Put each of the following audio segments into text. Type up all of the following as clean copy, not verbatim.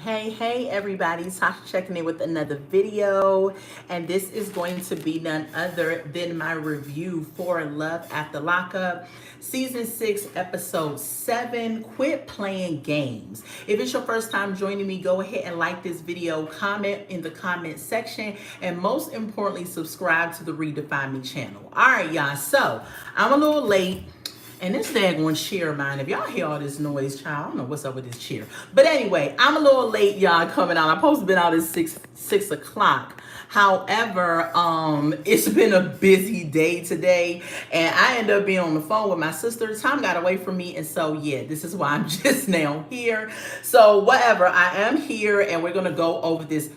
Hey everybody, Tasha checking in with another video, and this is going to be none other than my review for Love After Lockup, Season 6, Episode 7, Quit Playing Games. If it's your first time joining me, go ahead and like this video, comment in the comment section, and most importantly, subscribe to the Redefine Me channel. Alright y'all, so I'm a little late. And this daggone chair of mine, if y'all hear all this noise, child, I don't know what's up with this chair. But anyway, I'm a little late, y'all, coming out. I'm supposed to be out at 6 o'clock. However, it's been a busy day today, and I ended up being on the phone with my sister. Time got away from me, and so yeah, this is why I'm just now here. So whatever, I am here, and we're gonna go over this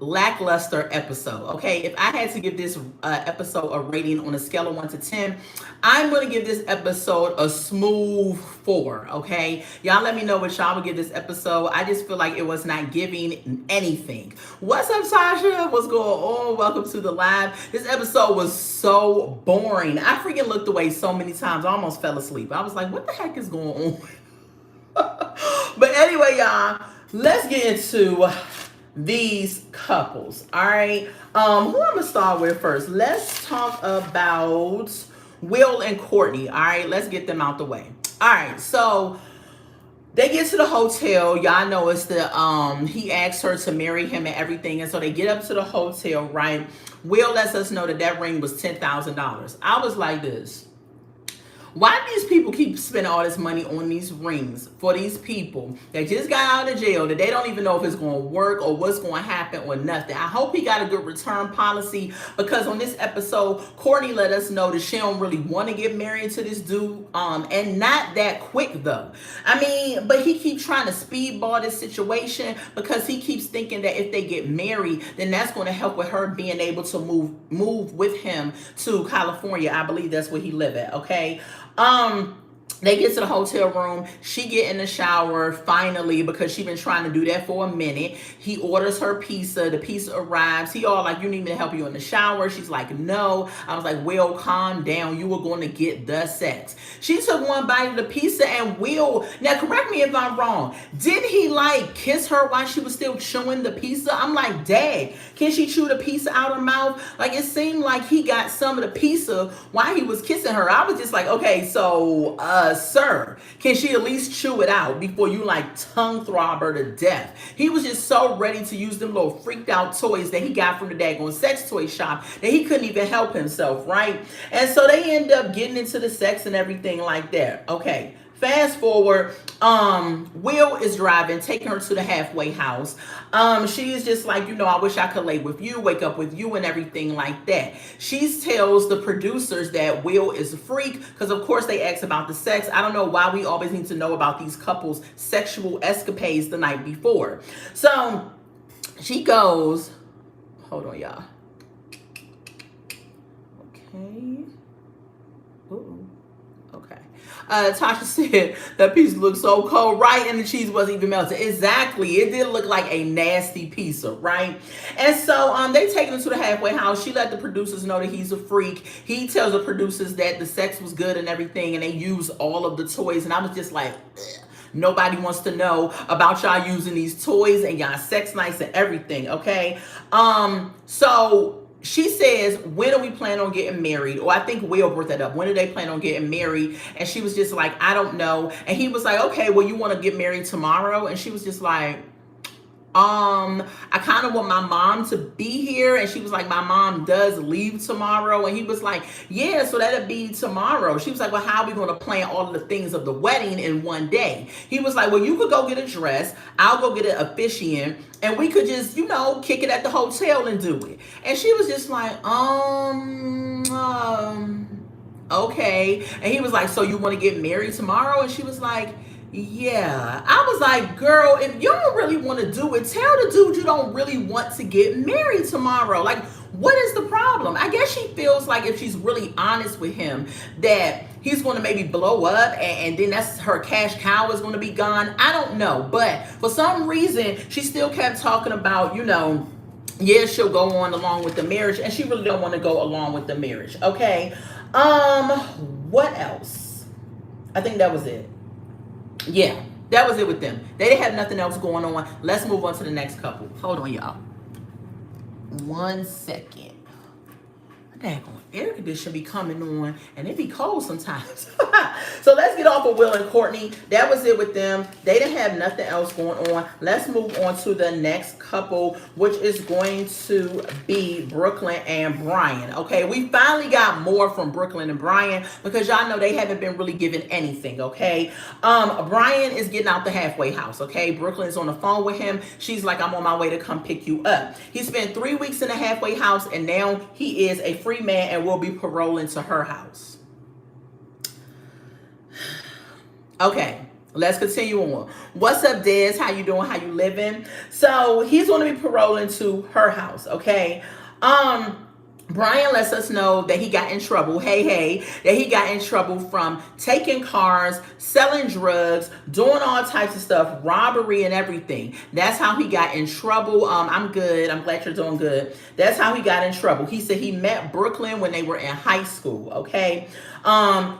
lackluster episode. Okay, if I had to give this episode a rating on a scale of 1 to 10, I'm going to give this episode a smooth 4. Okay, y'all let me know what y'all would give this episode. I just feel like it was not giving anything. What's up, Sasha? What's going on? Welcome to the live. This episode was so boring. I freaking looked away so many times. I almost fell asleep. I was like, what the heck is going on? But anyway, y'all, let's get into these couples. All right, who I'm gonna start with first? Let's talk about Will and Courtney. All right, let's get them out the way. All right, so they get to the hotel. Y'all know it's the he asked her to marry him and everything, and so they get up to the hotel. Right, Will lets us know that that ring was $10,000. I was like this. Why do these people keep spending all this money on these rings for these people that just got out of jail, that they don't even know if it's going to work or what's going to happen or nothing? I hope he got a good return policy, because on this episode, Courtney let us know that she don't really want to get married to this dude, and not that quick though. I mean, but he keeps trying to speedball this situation because he keeps thinking that if they get married, then that's going to help with her being able to move with him to California. I believe that's where he live at. Okay. They get to the hotel room. She get in the shower finally, because she been trying to do that for a minute. He orders her pizza. The pizza arrives. He all like, you need me to help you in the shower? She's like, no. I was like, Will, calm down. You were going to get the sex. She took one bite of the pizza, and Will, now correct me if I'm wrong, didn't he like kiss her while she was still chewing the pizza? I'm like, Dad, can she chew the pizza out her mouth? Like, it seemed like he got some of the pizza while he was kissing her. I was just like, okay, so sir, can she at least chew it out before you like tongue throb her to death? He was just so ready to use them little freaked out toys that he got from the daggone sex toy shop that he couldn't even help himself, right? And so they end up getting into the sex and everything like that. Okay, fast forward, Will is driving, taking her to the halfway house. She's just like, I wish I could lay with you, wake up with you, and everything like that. She tells the producers that Will is a freak, because of course they ask about the sex. I don't know why we always need to know about these couples' sexual escapades the night before. So she goes, hold on, y'all. Okay. Ooh. Okay. Tasha said that piece looked so cold, right? And the cheese wasn't even melted. Exactly. It did look like a nasty pizza, right? And so they take him to the halfway house. She let the producers know that he's a freak. He tells the producers that the sex was good and everything, and they use all of the toys. And I was just like, ugh. Nobody wants to know about y'all using these toys and y'all sex nights and everything, okay? So she says, when are we planning on getting married? Or I think Will brought that up. When do they plan on getting married? And she was just like, I don't know. And he was like, okay, well, you want to get married tomorrow? And she was just like, I kind of want my mom to be here. And she was like, my mom does leave tomorrow. And he was like, yeah, so that'll be tomorrow. She was like, well, how are we going to plan all of the things of the wedding in one day? He was like, well, you could go get a dress. I'll go get an officiant. And we could just, kick it at the hotel and do it. And she was just like, okay. And he was like, so you want to get married tomorrow? And she was like, yeah. I was like, girl, if you don't really want to do it, tell the dude you don't really want to get married tomorrow. Like, what is the problem? I guess she feels like if she's really honest with him, that he's going to maybe blow up, and then that's her cash cow is going to be gone. I don't know. But for some reason, she still kept talking about, yeah, she'll go on along with the marriage, and she really don't want to go along with the marriage. Okay. What else? I think that was it. Yeah. That was it with them. They didn't have nothing else going on. Let's move on to the next couple. Hold on, y'all. 1 second. Daggone air conditioner be coming on and it be cold sometimes. So let's get off of Will and Courtney. That was it with them. They didn't have nothing else going on. Let's move on to the next couple, which is going to be Brooklyn and Brian. Okay, we finally got more from Brooklyn and Brian because y'all know they haven't been really given anything. Okay, Brian is getting out the halfway house. Okay, Brooklyn is on the phone with him. She's like, I'm on my way to come pick you up. He spent 3 weeks in the halfway house and now he is a free man and will be paroling to her house. Okay, let's continue on. What's up, Des? How you doing? How you living? So he's going to be paroling to her house. Okay. Brian lets us know that he got in trouble. That he got in trouble from taking cars, selling drugs, doing all types of stuff, robbery and everything. That's how he got in trouble. I'm good. I'm glad you're doing good. That's how he got in trouble. He said he met Brooklyn when they were in high school. Okay.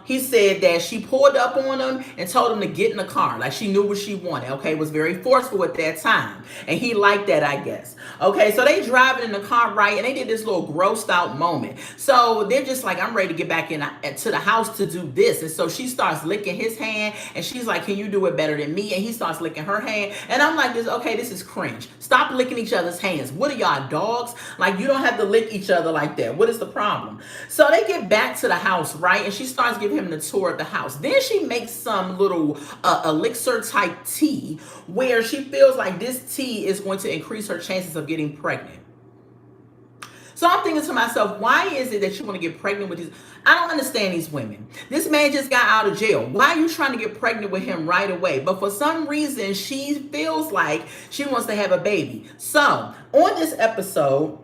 He said that she pulled up on him and told him to get in the car. Like she knew what she wanted. Okay. Was very forceful at that time. And he liked that, I guess. Okay. So they driving in the car, right? And they did this little grossed out moment. So they're just like, I'm ready to get back to the house to do this. And so she starts licking his hand and she's like, can you do it better than me? And he starts licking her hand. And I'm like, this is cringe. Stop licking each other's hands. What are y'all, dogs? Like, you don't have to lick each other like that. What is the problem? So they get back to the house, right? And she starts giving him the tour of the house. Then she makes some little elixir type tea where she feels like this tea is going to increase her chances of getting pregnant. So I'm thinking to myself, why is it that you want to get pregnant with these? I don't understand these women. This man just got out of jail. Why are you trying to get pregnant with him right away? But for some reason, she feels like she wants to have a baby. So on this episode,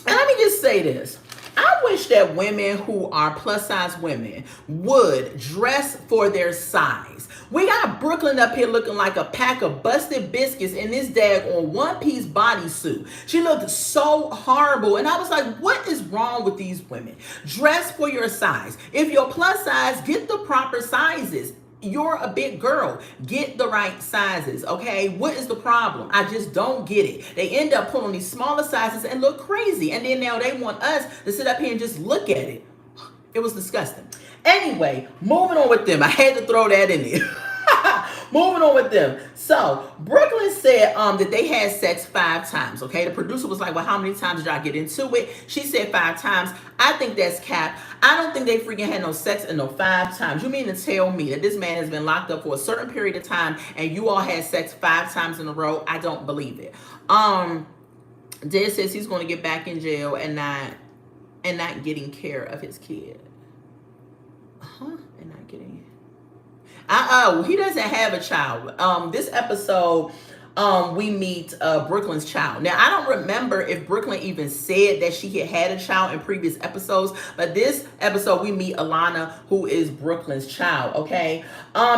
and let me just say this. I wish that women who are plus size women would dress for their size. We got Brooklyn up here looking like a pack of busted biscuits in this daggone one-piece bodysuit. She looked so horrible. And I was like, what is wrong with these women? Dress for your size. If you're plus size, get the proper sizes. You're a big girl. Get the right sizes, okay? What is the problem? I just don't get it. They end up pulling these smaller sizes and look crazy. And then now they want us to sit up here and just look at it. It was disgusting. Anyway, moving on with them. I had to throw that in there. Moving on with them. So Brooklyn said that they had sex 5 times. Okay, the producer was like, well, how many times did y'all get into it? She said 5 times. I think that's cap. I don't think they freaking had no sex in no 5 times. You mean to tell me that this man has been locked up for a certain period of time and you all had sex 5 times in a row? I don't believe it. Dad says he's going to get back in jail and not getting care of his kid. And not getting. He doesn't have a child. This episode, we meet Brooklyn's child. Now, I don't remember if Brooklyn even said that she had a child in previous episodes, but this episode we meet Alana, who is Brooklyn's child, okay?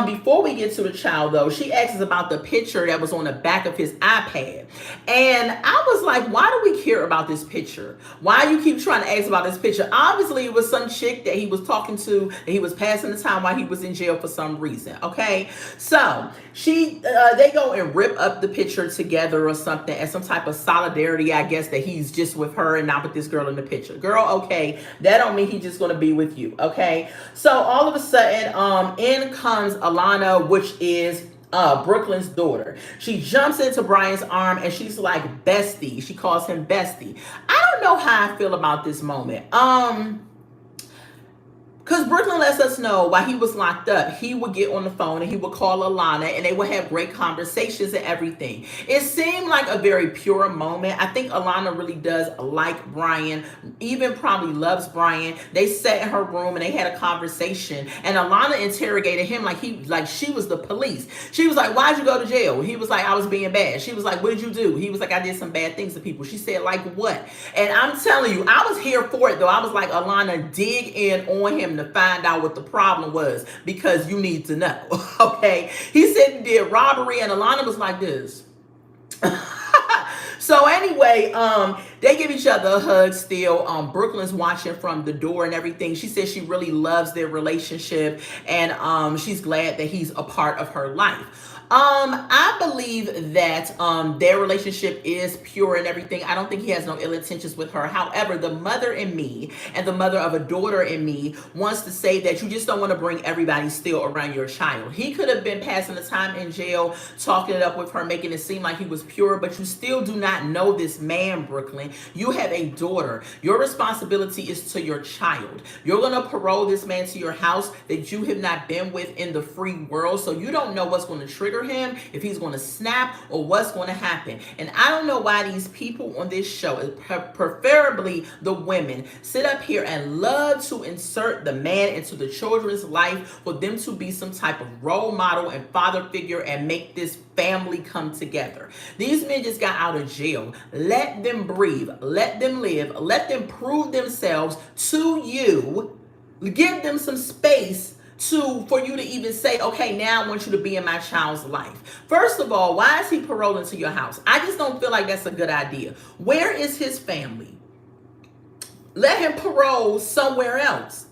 Before we get to the child, though, she asks us about the picture that was on the back of his iPad. And I was like, why do we care about this picture? Why you keep trying to ask about this picture? Obviously, it was some chick that he was talking to, that he was passing the time while he was in jail for some reason, okay? So, they go and rip up the picture together or something as some type of solidarity, I guess, that he's just with her and not with this girl in the picture. Girl, okay, that don't mean he's just going to be with you, okay? So all of a sudden, in comes Alana, which is Brooklyn's daughter. She jumps into Brian's arm and she's like, bestie. She calls him bestie. I don't know how I feel about this moment. Because Brooklyn lets us know while he was locked up, he would get on the phone and he would call Alana and they would have great conversations and everything. It seemed like a very pure moment. I think Alana really does like Brian, even probably loves Brian. They sat in her room and they had a conversation and Alana interrogated him like she was the police. She was like, why'd you go to jail? He was like, I was being bad. She was like, what did you do? He was like, I did some bad things to people. She said, like what? And I'm telling you, I was here for it though. I was like, Alana, dig in on him to find out what the problem was because you need to know. Okay, he said he did robbery and Alana was like this. So anyway, They give each other a hug still. Brooklyn's watching from the door and everything. She says she really loves their relationship, and she's glad that he's a part of her life. I believe that their relationship is pure and everything. I don't think he has no ill intentions with her. However, the mother in me and the mother of a daughter in me wants to say that you just don't want to bring everybody still around your child. He could have been passing the time in jail, talking it up with her, making it seem like he was pure, but you still do not know this man, Brooklyn. You have a daughter. Your responsibility is to your child. You're going to parole this man to your house that you have not been with in the free world, so you don't know what's going to trigger him, if he's going to snap or what's going to happen. And I don't know why these people on this show, preferably the women, sit up here and love to insert the man into the children's life for them to be some type of role model and father figure and make this family come together. These men just got out of jail. Let them breathe. Let them live. Let them prove themselves to you. Give them some space for you to even say, okay, now I want you to be in my child's life. First of all, why is he paroling to your house? I just don't feel like that's a good idea. Where is his family? Let him parole somewhere else.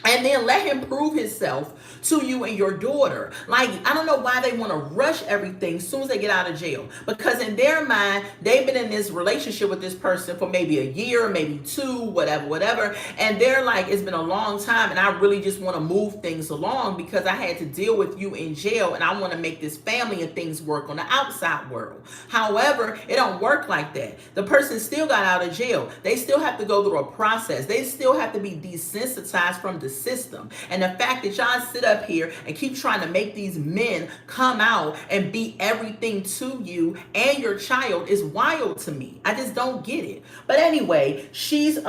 And then let him prove himself to you and your daughter. Like, I don't know why they want to rush everything as soon as they get out of jail. Because in their mind, they've been in this relationship with this person for maybe a year, maybe two, whatever. And they're like, it's been a long time and I really just want to move things along because I had to deal with you in jail and I want to make this family and things work on the outside world. However, it don't work like that. The person still got out of jail. They still have to go through a process. They still have to be desensitized from the system. And the fact that y'all sit up here and keep trying to make these men come out and be everything to you and your child is wild to me. I just don't get it. But anyway, she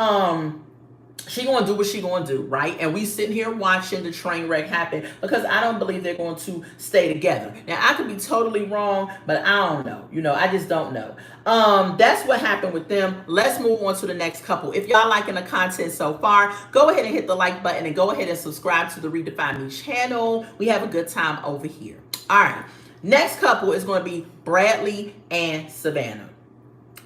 gonna do what she gonna do, right? And we sitting here watching the train wreck happen because I don't believe they're going to stay together. Now, I could be totally wrong, but I don't know. I just don't know. That's what happened with them. Let's move on to the next couple. If y'all liking the content so far, go ahead and hit the like button and go ahead and subscribe to the Redefine Me channel. We have a good time over here. All right. Next couple is going to be Bradley and Savannah.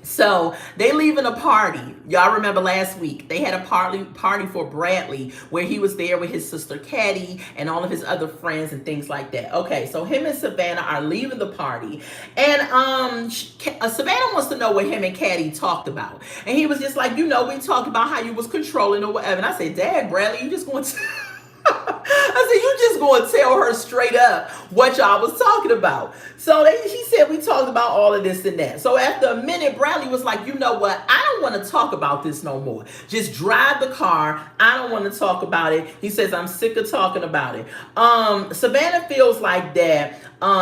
So they leaving a party. Y'all remember last week they had a party for Bradley where he was there with his sister Caddy and all of his other friends and things like that. Okay, so him and Savannah are leaving the party, and Savannah wants to know what him and Caddy talked about, and he was just like, we talked about how you was controlling or whatever. And I said, Dad, Bradley, you just going to I said, you just going to tell her straight up what y'all was talking about. So he said, we talked about all of this and that. So after a minute, Bradley was like, you know what? I don't want to talk about this no more. Just drive the car. I don't want to talk about it. He says, I'm sick of talking about it. Savannah feels like that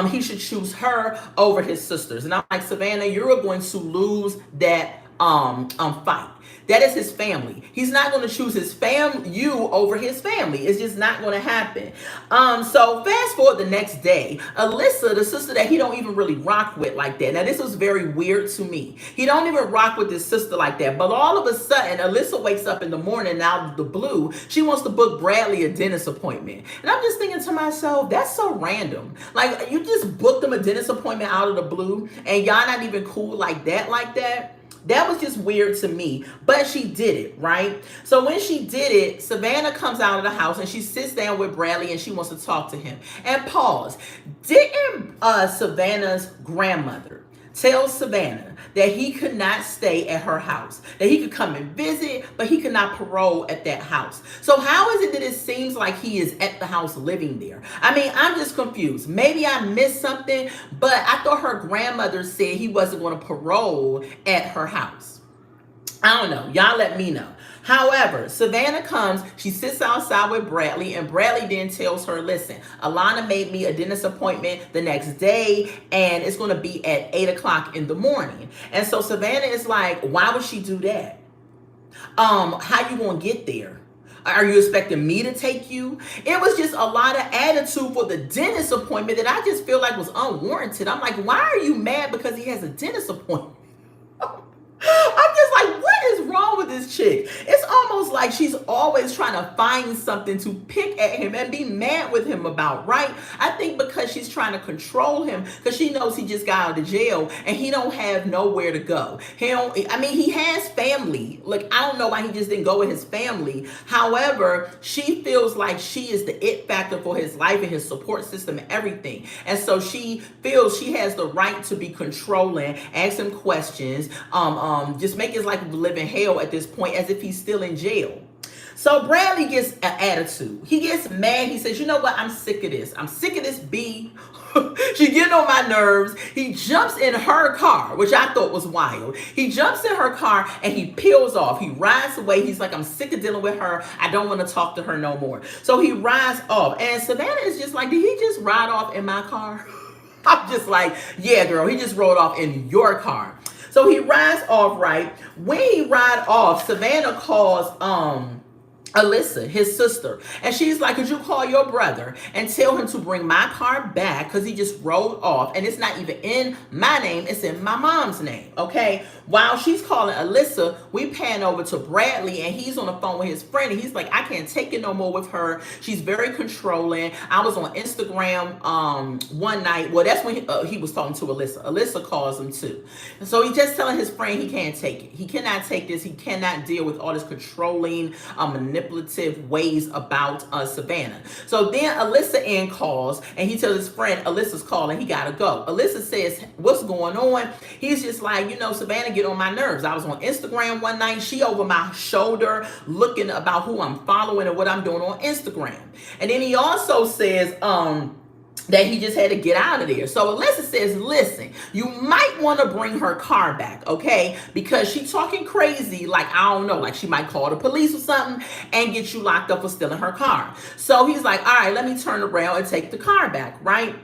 he should choose her over his sisters. And I'm like, Savannah, you're going to lose that fight. That is his family. He's not going to choose you over his family. It's just not going to happen. So fast forward the next day, Alyssa, the sister that he don't even really rock with like that. Now this was very weird to me. He don't even rock with his sister like that. But all of a sudden, Alyssa wakes up in the morning out of the blue. She wants to book Bradley a dentist appointment. And I'm just thinking to myself, that's so random. Like, you just booked him a dentist appointment out of the blue and y'all not even cool like that. That was just weird to me, but she did it, right? So when she did it, Savannah comes out of the house and she sits down with Bradley and she wants to talk to him. And pause. Didn't Savannah's grandmother tell Savannah that he could not stay at her house, that he could come and visit, but he could not parole at that house? So how is it that it seems like he is at the house living there? I mean, I'm just confused. Maybe I missed something, but I thought her grandmother said he wasn't going to parole at her house. I don't know. Y'all let me know. However, Savannah comes, she sits outside with Bradley, and Bradley then tells her, listen, Alana made me a dentist appointment the next day, and it's going to be at 8 o'clock in the morning. And so Savannah is like, why would she do that? How you going to get there? Are you expecting me to take you? It was just a lot of attitude for the dentist appointment that I just feel like was unwarranted. I'm like, why are you mad because he has a dentist appointment? I'm just like, what is wrong with with this chick? It's almost like she's always trying to find something to pick at him and be mad with him about, right? I think because she's trying to control him, because she knows he just got out of jail and he don't have nowhere to go. He has family. Like, I don't know why he just didn't go with his family. However, she feels like she is the it factor for his life and his support system and everything. And so she feels she has the right to be controlling, ask him questions, just make his life a living hell at this point, as if he's still in jail. So Bradley gets an attitude. He gets mad. He says, you know what? I'm sick of this. I'm sick of this B. She getting on my nerves. He jumps in her car, which I thought was wild. He jumps in her car and he peels off. He rides away. He's like, I'm sick of dealing with her. I don't want to talk to her no more. So he rides off. And Savannah is just like, did he just ride off in my car? I'm just like, yeah, girl, he just rode off in your car. So he rides off, right? When he ride off, Savannah calls Alyssa, his sister, and she's like, could you call your brother and tell him to bring my car back, because he just rode off and it's not even in my name, it's in my mom's name. Okay, while she's calling Alyssa, we pan over to Bradley and he's on the phone with his friend and he's like, I can't take it no more with her. She's very controlling. I was on Instagram one night. Well, that's when he was talking to Alyssa. Alyssa calls him too. And so he's just telling his friend he can't take it. He cannot take this. He cannot deal with all this controlling, manipulative ways about Savannah. So then Alyssa calls and he tells his friend, Alyssa's calling, he gotta go. Alyssa says, what's going on? He's just like, Savannah get on my nerves. I was on Instagram one night. She over my shoulder looking about who I'm following and what I'm doing on Instagram. And then he also says, that he just had to get out of there. So Alyssa says, listen, you might want to bring her car back, okay? Because she's talking crazy, like, I don't know, like she might call the police or something and get you locked up for stealing her car. So he's like, all right, let me turn around and take the car back, right?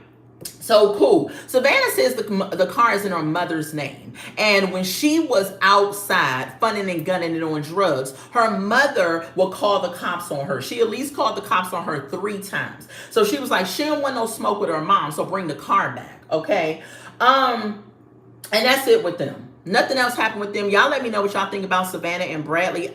So cool. Savannah says the car is in her mother's name. And when she was outside funning and gunning and on drugs, her mother will call the cops on her. She at least called the cops on her 3 times. So she was like, she don't want no smoke with her mom, so bring the car back, okay? And that's it with them. Nothing else happened with them. Y'all let me know what y'all think about Savannah and Bradley.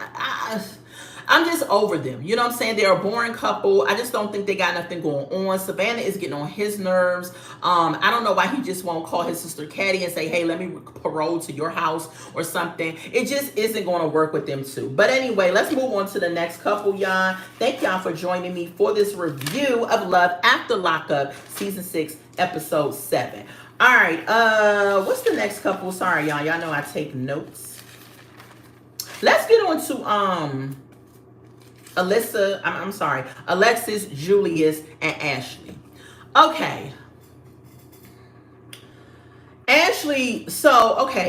I'm just over them. You know what I'm saying? They're a boring couple. I just don't think they got nothing going on. Savannah is getting on his nerves. I don't know why he just won't call his sister Caddy and say, hey, let me parole to your house or something. It just isn't going to work with them two. But anyway, let's move on to the next couple, y'all. Thank y'all for joining me for this review of Love After Lockup, Season 6, Episode 7. All right, what's the next couple? Sorry, y'all. Y'all know I take notes. Let's get on to Alexis, Julius, and Ashley. Okay. Ashley,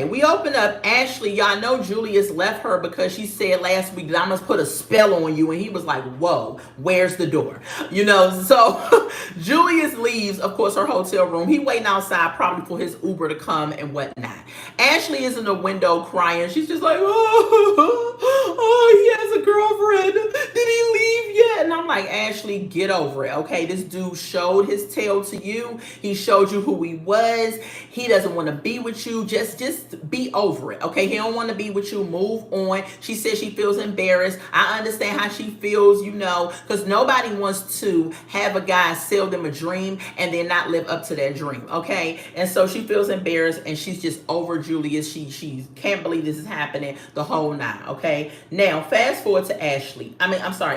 we open up Ashley. Y'all know Julius left her because she said last week that I must put a spell on you. And he was like, whoa, where's the door? So Julius leaves, of course, her hotel room. He waiting outside probably for his Uber to come and whatnot. Ashley is in the window crying. She's just like, oh, he has a girlfriend. Did he leave yet? And I'm like, Ashley, get over it. Okay, this dude showed his tail to you. He showed you who he was. He doesn't want to be with you. Just be over it. Okay, he don't want to be with you. Move on. She says she feels embarrassed. I understand how she feels, because nobody wants to have a guy sell them a dream and then not live up to that dream. Okay, and so she feels embarrassed and she's just over Julius. She can't believe this is happening, the whole nine. Okay, now fast forward to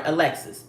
Alexis.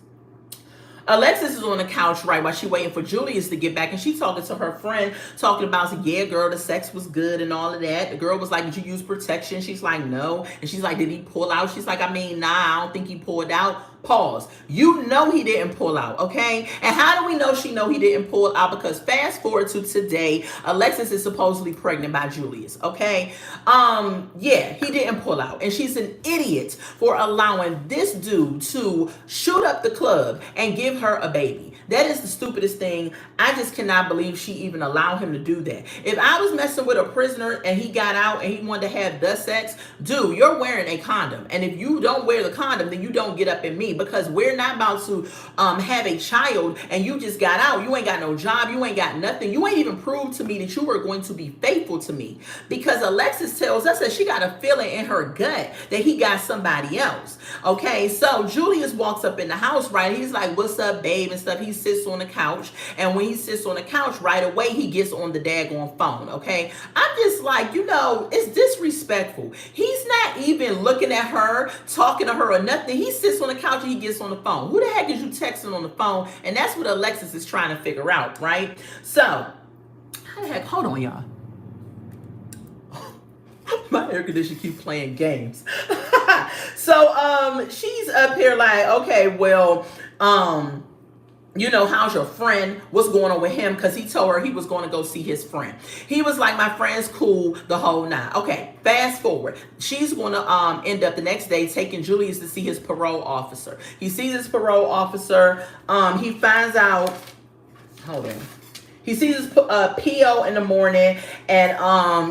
Alexis is on the couch, right, while she waiting for Julius to get back, and she talking to her friend, talking about, yeah, girl, the sex was good and all of that. The girl was like, did you use protection? She's like, no. And she's like, did he pull out? She's like, nah, I don't think he pulled out. Pause. You know he didn't pull out, okay? And how do we know she know he didn't pull out? Because fast forward to today, Alexis is supposedly pregnant by Julius, okay? Yeah, he didn't pull out. And she's an idiot for allowing this dude to shoot up the club and give her a baby. That is the stupidest thing. I just cannot believe she even allowed him to do that. If I was messing with a prisoner and he got out and he wanted to have the sex, dude, you're wearing a condom. And if you don't wear the condom, then you don't get up in me. because we're not about to have a child and you just got out. You ain't got no job. You ain't got nothing. You ain't even proved to me that you were going to be faithful to me, because Alexis tells us that she got a feeling in her gut that he got somebody else. Okay, so Julius walks up in the house, right? He's like, what's up, babe, and stuff. He sits on the couch, and when he sits on the couch, right away, he gets on the daggone phone, okay? I'm just like, it's disrespectful. He's not even looking at her, talking to her or nothing. He sits on the couch and he gets on the phone. Who the heck is you texting on the phone? And that's what Alexis is trying to figure out, right? So, how the heck, hold on, y'all. My air conditioner keep playing games. So she's up here like, okay, well, how's your friend? What's going on with him? Because he told her he was going to go see his friend. He was like, my friend's cool, the whole nine. Okay, fast forward. She's going to end up the next day taking Julius to see his parole officer. He sees his parole officer. He finds out, hold on. He sees his PO in the morning, and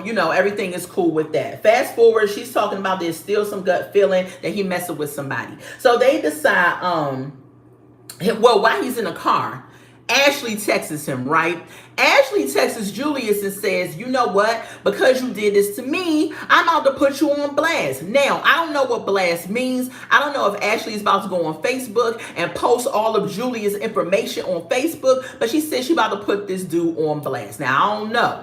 everything is cool with that. Fast forward, she's talking about there's still some gut feeling that he messing with somebody. So they decide, while he's in the car, Ashley texts him, right? Ashley texts Julius and says, you know what? Because you did this to me, I'm about to put you on blast. Now, I don't know what blast means. I don't know if Ashley is about to go on Facebook and post all of Julius' information on Facebook, but she said she about to put this dude on blast. Now,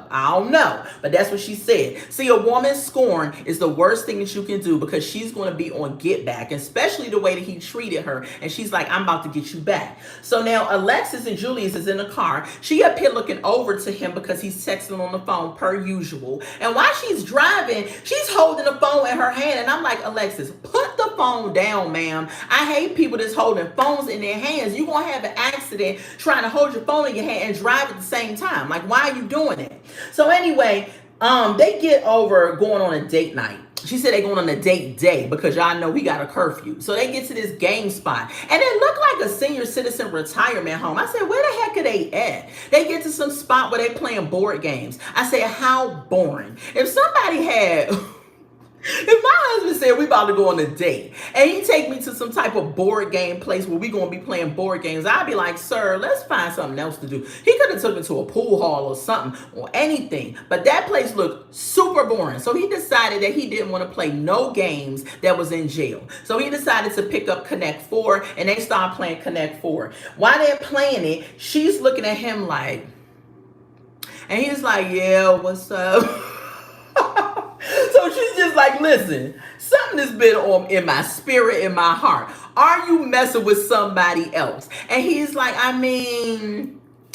I don't know, but that's what she said. See, a woman scorned is the worst thing that you can do, because she's going to be on get back, especially the way that he treated her. And she's like, I'm about to get you back. So now Alexis and Julius is in the car. She up here looking over to him because he's texting on the phone per usual. And while she's driving, she's holding the phone in her hand. And I'm like, Alexis, put the phone down, ma'am. I hate people that's holding phones in their hands. You're going to have an accident trying to hold your phone in your hand and drive at the same time. Like, why are you doing it? So anyway, they get over going on a date night. She said they're going on a date day because y'all know we got a curfew. So they get to this game spot, and it looked like a senior citizen retirement home. I said, where the heck are they at? They get to some spot where they playing board games. I said, how boring. If somebody had... If my husband said we about to go on a date and he take me to some type of board game place where we going to be playing board games, I'd be like, sir, let's find something else to do. He could have took me to a pool hall or something or anything, but that place looked super boring. So he decided that he didn't want to play no games that was in jail. So he decided to pick up Connect 4, and they started playing Connect 4. While they're playing it, she's looking at him like, and he's like, yeah, what's up? So she's just like, listen, something has been on in my spirit, in my heart. Are you messing with somebody else? And he's like,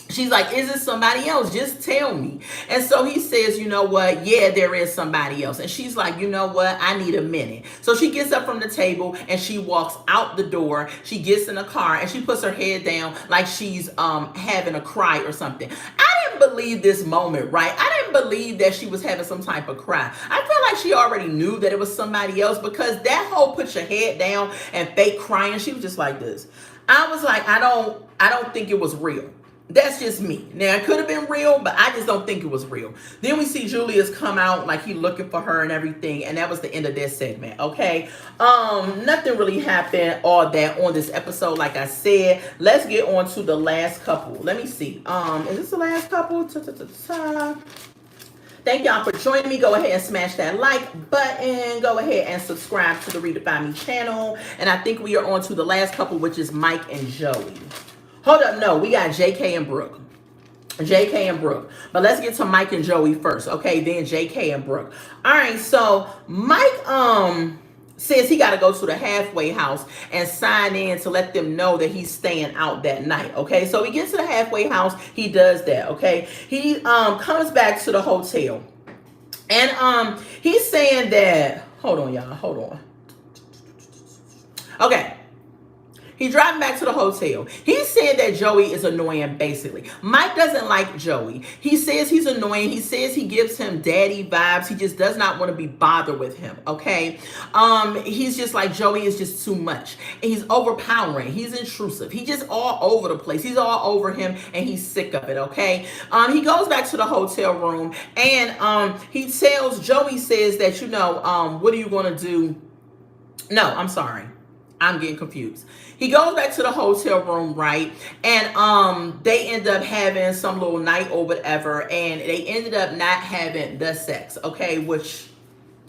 she's like, is it somebody else? Just tell me. And so he says, you know what? Yeah, there is somebody else. And she's like, you know what? I need a minute. So she gets up from the table and she walks out the door. She gets in the car and she puts her head down like she's having a cry or something. I didn't believe this moment, right? I didn't believe that she was having some type of cry. I feel like she already knew that it was somebody else, because that whole put your head down and fake crying, she was just like this. I was like, I don't think it was real. That's just me. Now, it could have been real, but I just don't think it was real. Then we see Julius come out like he looking for her and everything, and that was the end of this segment, okay? Nothing really happened all that on this episode, like I said. Let's get on to the last couple. Let me see. Is this the last couple? Thank y'all for joining me. Go ahead and smash that like button. Go ahead and subscribe to the Redefine Me channel. And I think we are on to the last couple, which is Mike and Joey. Hold up, no, we got JK and Brooke. JK and Brooke. But let's get to Mike and Joey first, okay? Then JK and Brooke. All right, so Mike says he got to go to the halfway house and sign in to let them know that he's staying out that night, okay? So he gets to the halfway house. He does that, okay? He comes back to the hotel. And he's saying that, hold on, y'all, hold on. Okay. He's driving back to the hotel. He's saying that Joey is annoying, basically. Mike doesn't like Joey. He says he's annoying. He says he gives him daddy vibes. He just does not want to be bothered with him, okay? He's just like, Joey is just too much. And he's overpowering. He's intrusive. He's just all over the place. He's all over him, and he's sick of it, okay? He goes back to the hotel room, and he tells, Joey says that, what are you going to do? No, I'm sorry. I'm getting confused. He goes back to the hotel room, right? And they end up having some little night or whatever, and they ended up not having the sex, okay? Which,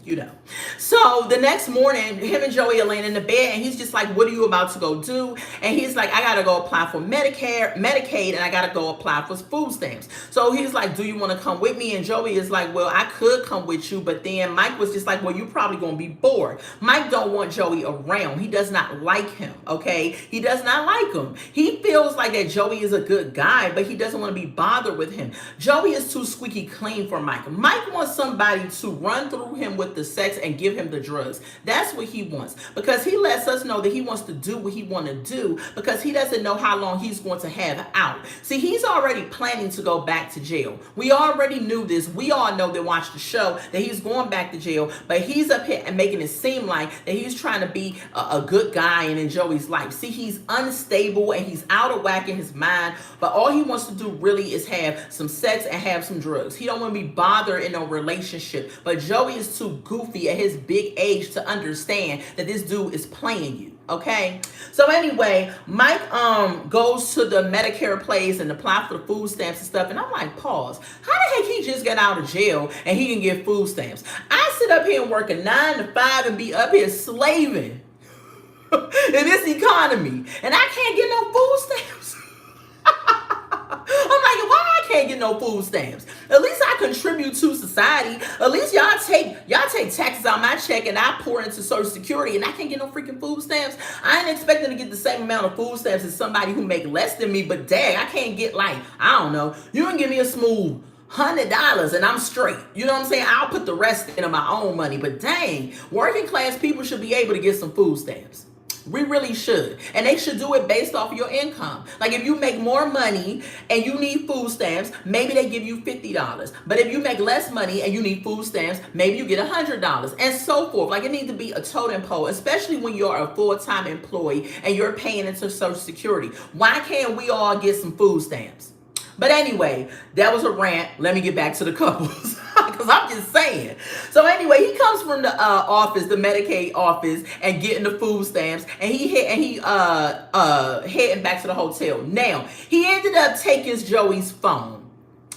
you know. So the next morning, him and Joey are laying in the bed, and he's just like, "What are you about to go do?" And he's like, "I gotta go apply for Medicaid, and I gotta go apply for food stamps." So he's like, "Do you want to come with me?" And Joey is like, "Well, I could come with you," but then Mike was just like, "Well, you probably gonna be bored." Mike don't want Joey around. He does not like him. Okay, he does not like him. He feels like that Joey is a good guy, but he doesn't want to be bothered with him. Joey is too squeaky clean for Mike. Mike wants somebody to run through him with the sex and give him the drugs. That's what he wants, because he lets us know that he wants to do what he want to do, because he doesn't know how long he's going to have out. See, he's already planning to go back to jail. We already knew this. We all know that watched the show that he's going back to jail, but he's up here and making it seem like that he's trying to be a good guy and in Joey's life. See, he's unstable and he's out of whack in his mind, but all he wants to do really is have some sex and have some drugs. He don't want to be bothered in a relationship, but Joey is too goofy at his big age to understand that this dude is playing you. Okay, so anyway, Mike goes to the Medicare place and apply for the food stamps and stuff, and I'm like, pause. How the heck he just got out of jail and he can get food stamps? I sit up here and work a 9 to 5 and be up here slaving in this economy, and I can't get no food stamps. I'm like, why I can't get no food stamps? At least I contribute to society. At least y'all take taxes on my check and I pour into Social Security, and I can't get no freaking food stamps. I ain't expecting to get the same amount of food stamps as somebody who make less than me, but dang, I can't get, like, I don't know. You can give me a smooth $100 and I'm straight. You know what I'm saying? I'll put the rest into my own money, but dang, working class people should be able to get some food stamps. We really should. And they should do it based off your income. Like, if you make more money and you need food stamps, maybe they give you $50. But if you make less money and you need food stamps, maybe you get $100, and so forth. Like, it needs to be a totem pole, especially when you're a full-time employee and you're paying into Social Security. Why can't we all get some food stamps? But anyway, that was a rant. Let me get back to the couples. Because I'm just saying. So anyway, he comes from the office, the Medicaid office, and getting the food stamps, and he heading back to the hotel. Now, he ended up taking Joey's phone,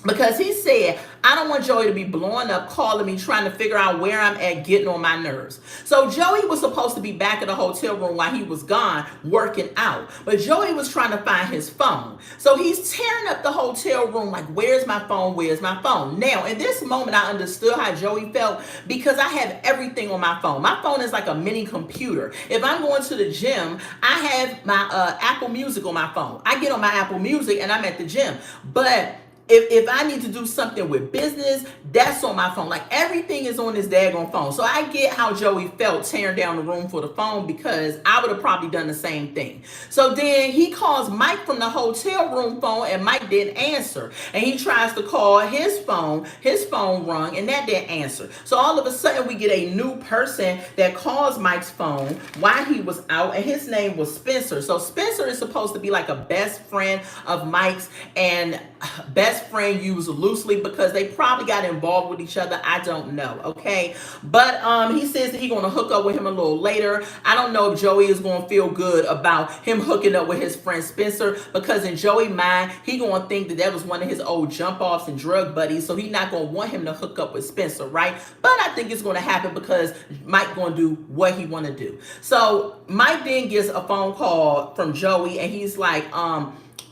because he said, "I don't want Joey to be blowing up, calling me, trying to figure out where I'm at, getting on my nerves." So Joey was supposed to be back in the hotel room while he was gone, working out. But Joey was trying to find his phone. So he's tearing up the hotel room like, "Where's my phone? Where's my phone?" Now, in this moment, I understood how Joey felt, because I have everything on my phone. My phone is like a mini computer. If I'm going to the gym, I have my Apple Music on my phone. I get on my Apple Music and I'm at the gym. But if I need to do something with business, that's on my phone. Like, everything is on this daggone phone. So I get how Joey felt tearing down the room for the phone, because I would have probably done the same thing. So then he calls Mike from the hotel room phone, and Mike didn't answer. And he tries to call his phone. His phone rung, and that didn't answer. So all of a sudden, we get a new person that calls Mike's phone while he was out, and his name was Spencer. So Spencer is supposed to be like a best friend of Mike's, and best friend used loosely because they probably got involved with each other. I don't know, okay? But he says that he's going to hook up with him a little later. I don't know if Joey is going to feel good about him hooking up with his friend Spencer, because in Joey's mind, he going to think that that was one of his old jump-offs and drug buddies, so he's not going to want him to hook up with Spencer, right? But I think it's going to happen, because Mike going to do what he want to do. So Mike then gets a phone call from Joey, and he's like,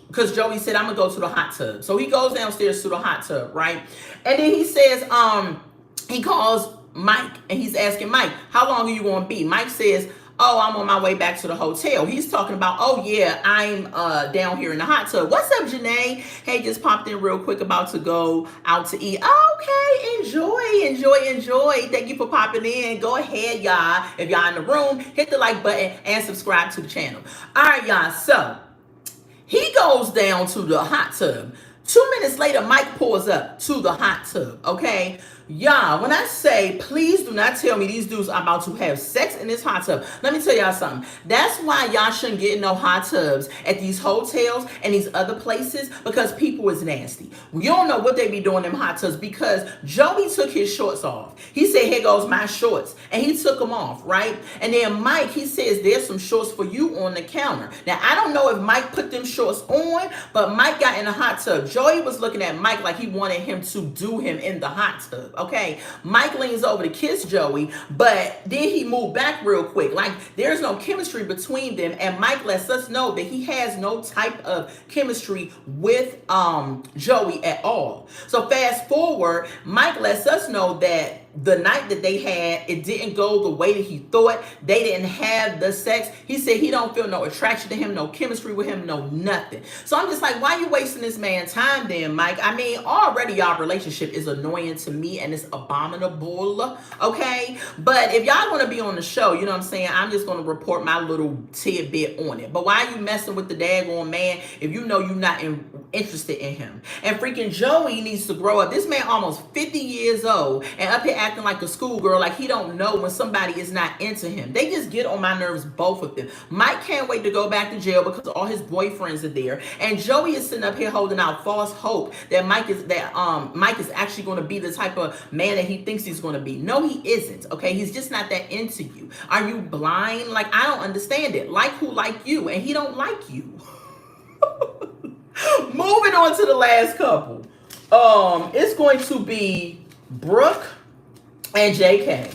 because Joey said, "I'm going to go to the hot tub." So he goes downstairs to the hot tub, right? And then he says, he calls Mike, and he's asking Mike, "How long are you going to be?" Mike says, "Oh, I'm on my way back to the hotel." He's talking about, "Oh yeah, I'm down here in the hot tub. What's up, Janae? Hey, just popped in real quick, about to go out to eat." Okay, enjoy. Thank you for popping in. Go ahead, y'all. If y'all in the room, hit the like button and subscribe to the channel. All right, y'all. So he goes down to the hot tub. 2 minutes later, Mike pulls up to the hot tub, okay? Yeah, when I say please do not tell me these dudes are about to have sex in this hot tub, let me tell y'all something. That's why y'all shouldn't get in no hot tubs at these hotels and these other places because people is nasty. You don't know what they be doing in them hot tubs because Joey took his shorts off. He said, here goes my shorts. And he took them off, right? And then Mike, he says, there's some shorts for you on the counter. Now, I don't know if Mike put them shorts on, but Mike got in the hot tub. Joey was looking at Mike like he wanted him to do him in the hot tub. Okay, Mike leans over to kiss Joey, but then he moved back real quick. Like there's no chemistry between them, and Mike lets us know that he has no type of chemistry with Joey at all. So fast forward, Mike lets us know that the night that they had, it didn't go the way that he thought. They didn't have the sex. He said he don't feel no attraction to him, no chemistry with him, no nothing. So I'm just like, why are you wasting this man's time then, Mike? I mean, already y'all relationship is annoying to me and it's abominable, okay? But if y'all want to be on the show, you know what I'm saying, I'm just going to report my little tidbit on it. But why are you messing with the daggone man if you know you're not interested in him? And freaking Joey needs to grow up. This man almost 50 years old and up here acting like a schoolgirl, like he don't know when somebody is not into him. They just get on my nerves, both of them. Mike can't wait to go back to jail because all his boyfriends are there, and Joey is sitting up here holding out false hope that Mike is actually going to be the type of man that he thinks he's going to be. No, he isn't. Okay, he's just not that into you. Are you blind? Like, I don't understand it. Like who like you, and he don't like you. Moving on to the last couple. It's going to be Brooke and JK.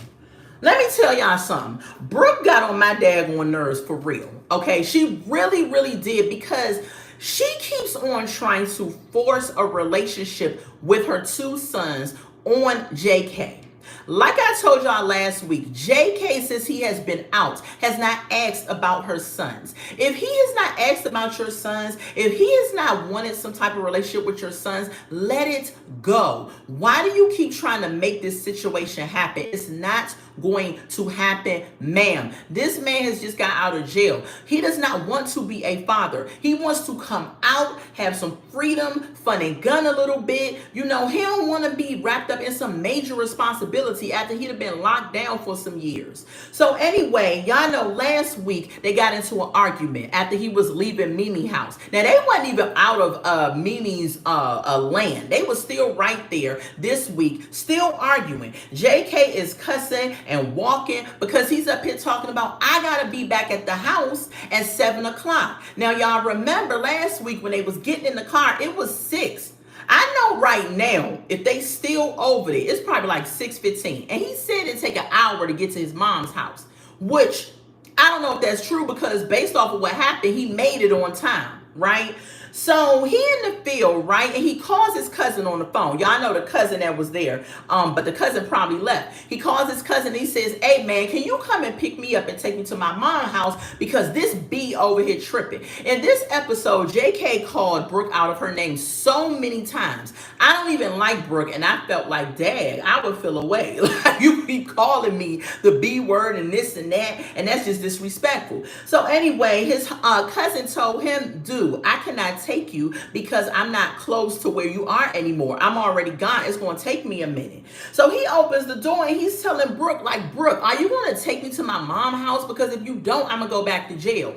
Let me tell y'all something. Brooke got on my daggone nerves for real. Okay, she really, really did, because she keeps on trying to force a relationship with her two sons on JK. Like I told y'all last week, JK, since he has been out, has not asked about her sons. If he has not asked about your sons, if he has not wanted some type of relationship with your sons, let it go. Why do you keep trying to make this situation happen? It's not going to happen, ma'am. This man has just got out of jail. He does not want to be a father. He wants to come out, have some freedom, fun and gun a little bit. You know, he don't want to be wrapped up in some major responsibility after he'd have been locked down for some years. So anyway, y'all know last week they got into an argument after he was leaving Mimi's house. Now, they wasn't even out of Mimi's land. They were still right there this week, still arguing. JK is cussing and walking because he's up here talking about, I gotta be back at the house at 7 o'clock. Now, y'all remember last week when they was getting in the car, it was 6. I know right now, if they still over there, it's probably like 6:15. And he said it'd take an hour to get to his mom's house, which I don't know if that's true, because based off of what happened, he made it on time, right? So he in the field, right? And he calls his cousin on the phone. Y'all know the cousin that was there, but the cousin probably left. He calls his cousin and he says, hey man, can you come and pick me up and take me to my mom's house, because this B over here tripping. In this episode, JK called Brooke out of her name so many times. I don't even like Brooke, and I felt like, dad, I would feel away. Like, you keep calling me the B word and this and that, and that's just disrespectful. So anyway, his cousin told him, dude, I cannot take you because I'm not close to where you are anymore. I'm already gone. It's going to take me a minute. So he opens the door and he's telling Brooke, like, Brooke, are you going to take me to my mom's house? Because if you don't, I'm going to go back to jail.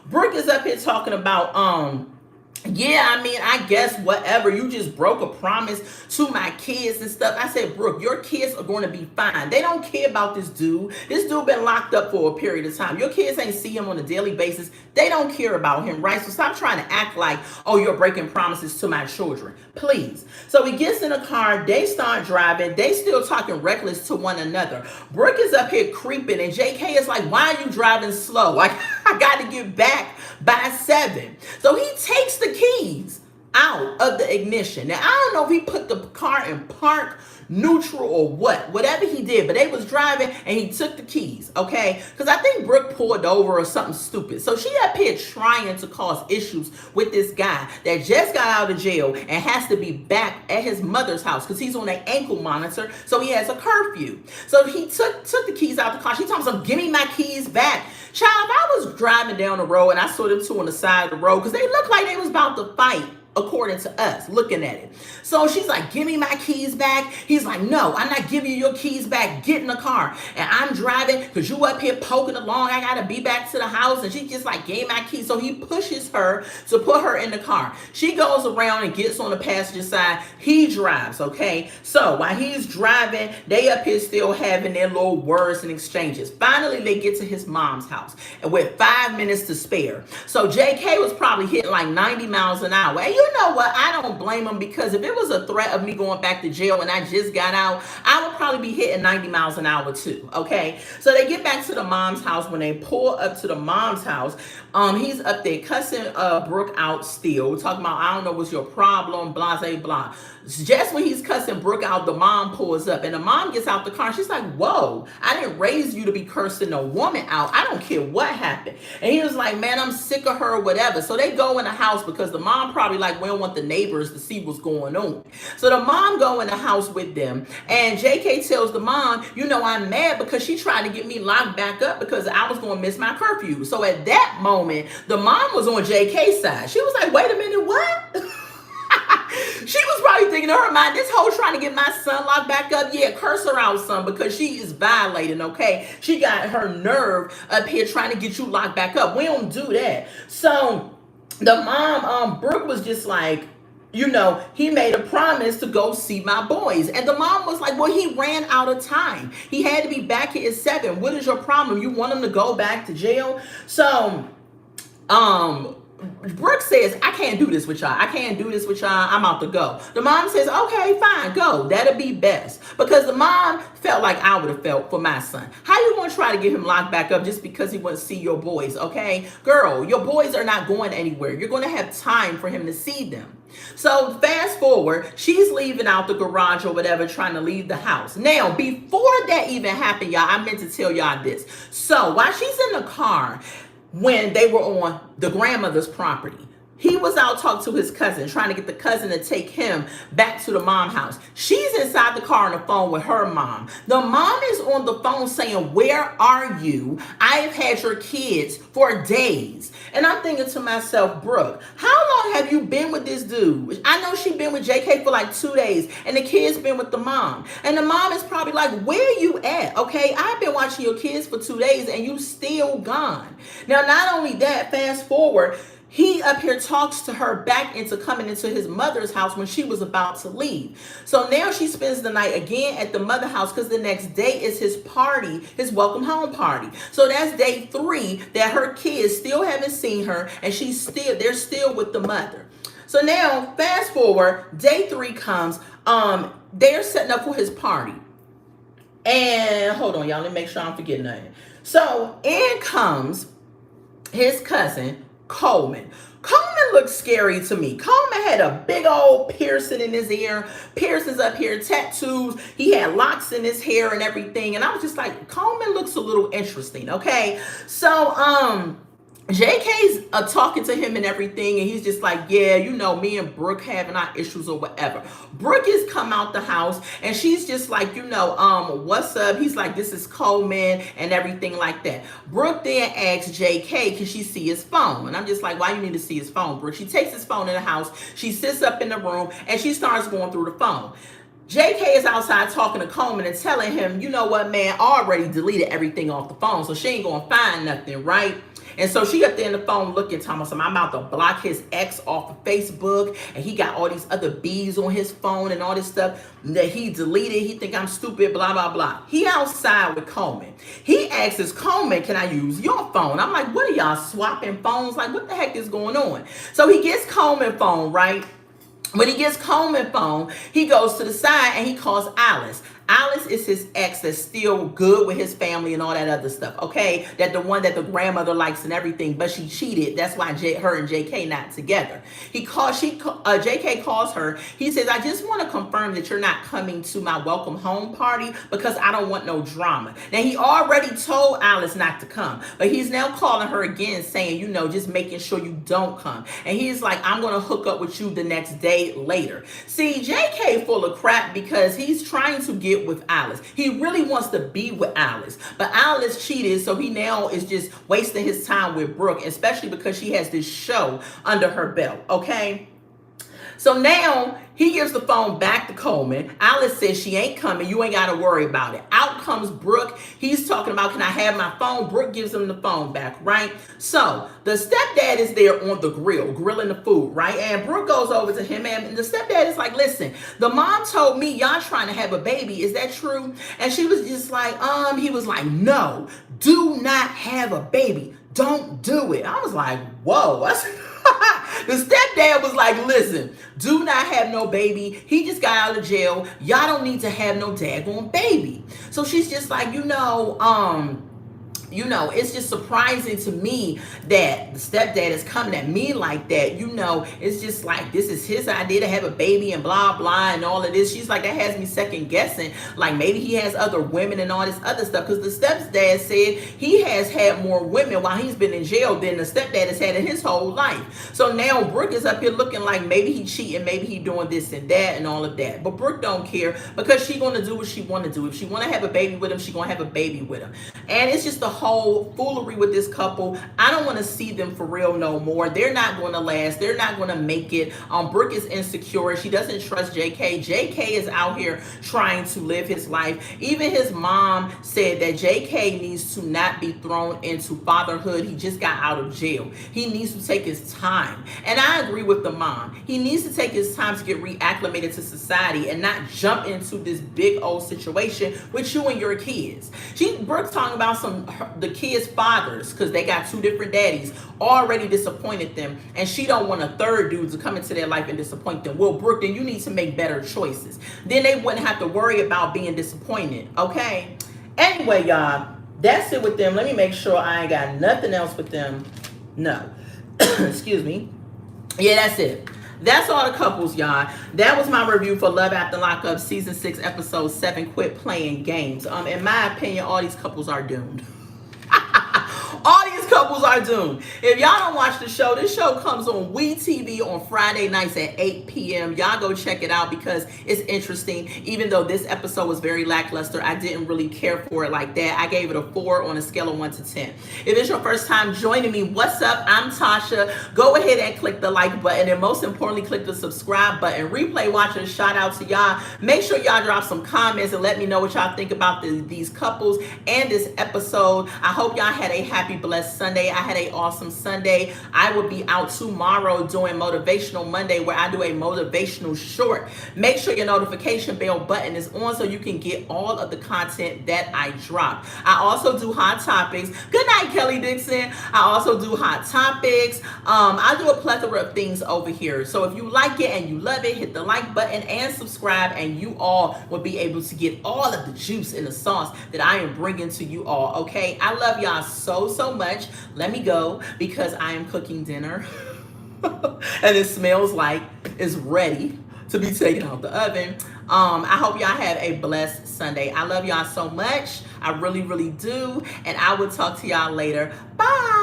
Brooke is up here talking about, yeah, I mean, I guess whatever. You just broke a promise to my kids and stuff. I said, Brooke, your kids are going to be fine. They don't care about this dude. This dude been locked up for a period of time. Your kids ain't see him on a daily basis. They don't care about him, right? So stop trying to act like, oh, you're breaking promises to my children. Please. So he gets in a car. They start driving. They still talking reckless to one another. Brooke is up here creeping, and JK is like, why are you driving slow? Like, I got to get back by 7. So he takes the keys out of the ignition. Now, I don't know if he put the car in park neutral or whatever he did, but they was driving and he took the keys, okay? Because I think Brooke pulled over or something stupid. So she up here trying to cause issues with this guy that just got out of jail and has to be back at his mother's house because he's on an ankle monitor, so he has a curfew. So he took the keys out of the car. She told him, give me my keys back. Child, if I was driving down the road and I saw them two on the side of the road, because they looked like they was about to fight, according to us looking at it. So she's like, give me my keys back. He's like, no, I'm not giving you your keys back. Get in the car. And I'm driving because you up here poking along. I got to be back to the house. And she just like gave my keys. So he pushes her to put her in the car. She goes around and gets on the passenger side. He drives, okay? So while he's driving, they up here still having their little words and exchanges. Finally, they get to his mom's house and with 5 minutes to spare. So JK was probably hitting like 90 miles an hour. And you know what? I don't blame him, because if it was a threat of me going back to jail and I just got out, I would probably be hitting 90 miles an hour too, okay? So they get back to the mom's house. When they pull up to the mom's house, he's up there cussing Brooke out still, talking about, I don't know what's your problem, blah, blah, blah. Just when he's cussing Brooke out, the mom pulls up, and the mom gets out the car. She's like, whoa, I didn't raise you to be cursing a woman out. I don't care what happened. And he was like, man, I'm sick of her or whatever. So they go in the house because the mom probably like, we don't want the neighbors to see what's going on. So the mom go in the house with them, and JK tells the mom, you know, I'm mad because she tried to get me locked back up because I was going to miss my curfew. So at that moment, the mom was on JK's side. She was like, wait a minute, what? She was probably thinking in her mind, this hoe trying to get my son locked back up. Yeah, curse her out, son, because she is violating, okay? She got her nerve up here trying to get you locked back up. We don't do that. So the mom, Brooke was just like, you know, he made a promise to go see my boys. And the mom was like, well, he ran out of time. He had to be back here at 7. What is your problem? You want him to go back to jail? So, Brooke says, I can't do this with y'all. I can't do this with y'all. I'm out to go. The mom says, okay, fine, go. That'll be best. Because the mom felt like I would have felt for my son. How you going to try to get him locked back up just because he wants to see your boys, okay? Girl, your boys are not going anywhere. You're going to have time for him to see them. So fast forward, she's leaving out the garage or whatever, trying to leave the house. Now, before that even happened, y'all, I meant to tell y'all this. So while she's in the car, when they were on the grandmother's property, he was out talking to his cousin, trying to get the cousin to take him back to the mom house. She's inside the car on the phone with her mom. The mom is on the phone saying, where are you? I have had your kids for days. And I'm thinking to myself, Brooke, how long have you been with this dude? I know she's been with JK for like 2 days, and the kid's been with the mom. And the mom is probably like, where you at? Okay, I've been watching your kids for 2 days, and you still gone. Now, not only that, fast forward, he up here talks to her back into coming into his mother's house when she was about to leave. So now she spends the night again at the mother house because the next day is his party, his welcome home party. So that's day 3 that her kids still haven't seen her, and they're still with the mother. So now fast forward, day 3 comes. They're setting up for his party. And hold on, y'all, let me make sure I don't forget nothing. So in comes his cousin, Coleman. Coleman looked scary to me. Coleman had a big old piercing in his ear, piercings up here, tattoos. He had locks in his hair and everything. And I was just like, Coleman looks a little interesting, okay? So, JK's talking to him and everything, and he's just like, yeah, you know, me and Brooke having our issues or whatever. Brooke has come out the house, and she's just like, you know, what's up? He's like, this is Coleman and everything like that. Brooke then asks JK, can she see his phone? And I'm just like, why you need to see his phone, Brooke? She takes his phone in the house. She sits up in the room, and she starts going through the phone. JK is outside talking to Coleman and telling him, you know what, man, I already deleted everything off the phone, so she ain't going to find nothing, right? And so she up there in the phone looking, Thomas, I'm about to block his ex off of Facebook, and he got all these other B's on his phone and all this stuff that he deleted. He think I'm stupid, blah, blah, blah. He outside with Coleman. He asks Coleman, can I use your phone? I'm like, what are y'all swapping phones? Like, what the heck is going on? So he gets Coleman phone, right? When he gets Coleman phone, he goes to the side and he calls Alice. Alice is his ex that's still good with his family and all that other stuff, okay? That the one that the grandmother likes and everything, but she cheated. That's why her and JK not together. JK calls her. He says, I just want to confirm that you're not coming to my welcome home party because I don't want no drama. Now, he already told Alice not to come, but he's now calling her again saying, you know, just making sure you don't come. And he's like, I'm going to hook up with you the next day later. See, JK full of crap because he's trying to get with Alice. He really wants to be with Alice, but Alice cheated, so he now is just wasting his time with Brooke, especially because she has this show under her belt, okay? So now he gives the phone back to Coleman. Alice says she ain't coming. You ain't got to worry about it. Out comes Brooke. He's talking about, can I have my phone? Brooke gives him the phone back, right? So the stepdad is there on the grill, grilling the food, right? And Brooke goes over to him, and the stepdad is like, listen, the mom told me y'all trying to have a baby. Is that true? And she was just like, he was like, no, do not have a baby. Don't do it. I was like, whoa. The stepdad was like, listen, do not have no baby. He just got out of jail. Y'all don't need to have no daggone baby. So she's just like, it's just surprising to me that the stepdad is coming at me like that. It's just like, this is his idea to have a baby and blah, blah, and all of this. She's like, that has me second guessing. Like, maybe he has other women and all this other stuff. Because the stepdad said he has had more women while he's been in jail than the stepdad has had in his whole life. So now Brooke is up here looking like maybe he cheating, maybe he doing this and that and all of that. But Brooke don't care because she going to do what she want to do. If she want to have a baby with him, she going to have a baby with him. And it's just the whole foolery with this couple. I don't want to see them for real no more. They're not going to last. They're not going to make it. Brooke is insecure. She doesn't trust JK. JK is out here trying to live his life. Even his mom said that JK needs to not be thrown into fatherhood. He just got out of jail. He needs to take his time. And I agree with the mom. He needs to take his time to get reacclimated to society and not jump into this big old situation with you and your kids. Brooke's talking about the kids' fathers, because they got two different daddies, already disappointed them, and she don't want a third dude to come into their life and disappoint them. Well, Brooke, then you need to make better choices. Then they wouldn't have to worry about being disappointed, okay? Anyway, y'all, that's it with them. Let me make sure I ain't got nothing else with them. No. Excuse me. Yeah, that's it. That's all the couples, y'all. That was my review for Love After Lockup Season 6, Episode 7, Quit Playing Games. In my opinion, all these couples are doomed. All these couples are doomed. If y'all don't watch the show, this show comes on WeTV on Friday nights at 8 p.m. Y'all go check it out because it's interesting. Even though this episode was very lackluster, I didn't really care for it like that. I gave it a 4 on a scale of 1 to 10. If it's your first time joining me, what's up? I'm Tasha. Go ahead and click the like button, and most importantly, click the subscribe button. Replay watchers, shout out to y'all. Make sure y'all drop some comments and let me know what y'all think about these couples and this episode. I hope y'all had a happy, blessed Sunday. I had an awesome Sunday. I will be out tomorrow doing Motivational Monday, where I do a motivational short. Make sure your notification bell button is on so you can get all of the content that I drop. I also do hot topics. Good night, Kelly Dixon. I also do hot topics. I do a plethora of things over here. So if you like it and you love it, hit the like button and subscribe, and you all will be able to get all of the juice and the sauce that I am bringing to you all. Okay, I love y'all so much. Let me go because I am cooking dinner and it smells like it's ready to be taken out the oven. I hope y'all have a blessed Sunday. I love y'all so much. I really do. And I will talk to y'all later. Bye.